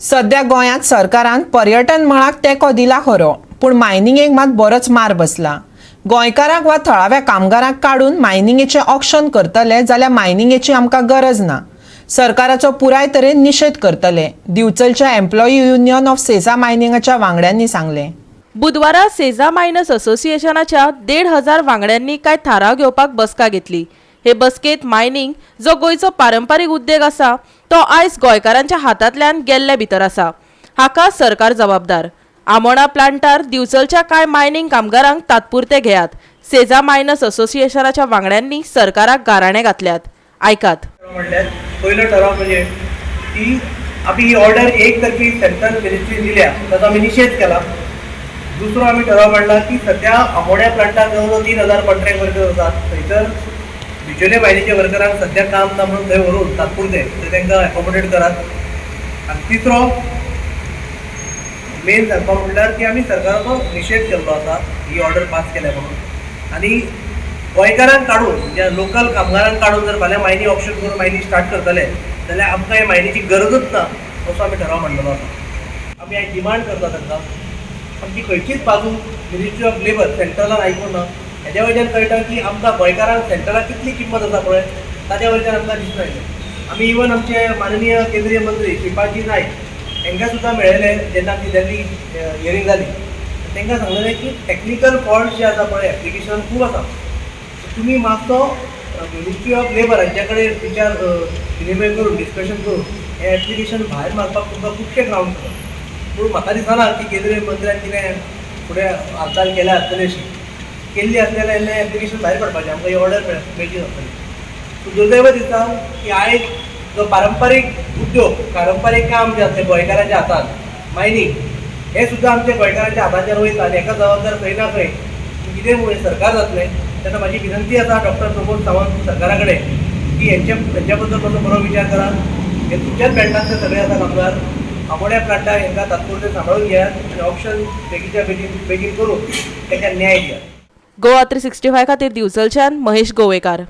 सध्या गोंयांत सरकारान पर्यटन मळाक तेंको दिला खरो, पूण मायनिंगेक मात बरोच मार बसला। गोंयकारांक वा थळाव्या कामगारांक काडून मायनिंगेचें ऑक्शन करतले जाल्यार मायनिंगेची आमकां गरज ना। सरकाराचो पुराय तरेन निशेध करतले, दिवचलच्या एम्प्लॉई युनियन ऑफ सेजा मायनिंगाच्या वांगड्यांनी सांगलें। बुधवारा सेजा मायनर्स असोसिएशनाच्या 1,500 वांगड्यांनी कांय थाराव घेवपाक बसका घेतली। हे बसकेत मायनिंग जो गोंयचो पारंपारीक उद्देग आसा तो आयज गोंयकारांच्या हातांतल्यान गेल्ले भितर आसा। हाका सरकार जबाबदार। आमोणा प्लांटार दिवचलच्या कांय मायनिंग कामगारांक तात्पुरते घेयात। सेजा मायनर्स असोसिएशनाच्या वांगड्यांनी सरकाराक गाराणे घातल्यात। आयकात। पहिलो ठराव म्हणजे की आम्ही ही ऑर्डर एक तर्फी सेंट्रल मिनिस्ट्री दिल्या ताचो आम्ही निषेध केला। दुसरो आम्ही ठराव मांडला की सध्या आमोण्या प्लांटार जवळ 3,000 कॉन्ट्रॅक्ट वर्कर आसात, थंयसर बिजोले बायलेच्या वर्करांक सध्या काम ना म्हणून थंय व्हरून तात्पुरते तांकां एकोमोडेट करात। आनी तिसरो मेन सांगपाक म्हणल्यार की आमी सरकाराचो निषेध केल्लो आसा ही ऑर्डर पास केल्या म्हणून। आनी गोंयकारांक काडून ज्या लोकल कामगारांक काडून जर फाल्यां मायनी ऑप्शन करून मायनी स्टार्ट करतले जाल्यार आमकां हे मायनीची गरजूच ना असो आमी ठराव मांडलेलो आसा। आमी आयज डिमांड करता तांकां आमची खंयचीच बाजू मिनिस्ट्री ऑफ लेबर सेंट्रलान आयकूं ना। हेज्या वयल्यान कळटा की आमकां गोंयकारांक सेंट्रलाक कितली किंमत आसा पळय ताज्या वयल्यान आमकां दिसून आयलें। आमी इवन आमचे माननीय केंद्रीय मंत्री श्रीपादजी नायक हांकां सुद्दां मेळयले जेन्ना ती दिल्ली हियरींग जाली, तांकां सांगलेलें की टॅक्निकल फॉल्ट जे आसा पळय एप्लिकेशन खूब आसा, तुमी मातसो मिनिस्ट्री ऑफ लेबर हांच्या कडेन विचार विनिमय करून डिस्कशन करून हें एप्लिकेशन भायर मारपाक तुमकां खुबशे ग्रावंड आसा। पूण म्हाका दिसना की केंद्रीय मंत्र्यान कितें फुडें हालचाल केल्या आसतली अशी केल्ली आसली जाल्यार हें एप्लिकेशन भायर पडपाचें आमकां ही ऑर्डर मेळची आसतली। सो दुर्दैव दिसता की आयज जो पारंपारीक उद्योग पारंपारीक काम जे आसलें गोंयकारांच्या हातांत मायनींग हें सुद्दां आमच्या गोंयकारांच्या हातांतल्यान वयता आनी हेका जबाबदार खंय ना खंय कितें म्हणून सरकार जातलें। तेन्ना म्हाजी विनंती आसा डॉक्टर प्रमोद सावंत सरकारा कडेन की हेंच्या बद्दल मातसो बरो विचार करा। हे तुमच्याच बँडांतले सगळे आसा कामगार आमोण्या प्लांटार हांकां तात्पुरते सांबाळून घेयात आनी ऑप्शन बेगीच्या बेगीन करून ताका न्याय दियात। गोवा 365 खातीर दिवचलच्यान महेश गोवेकार।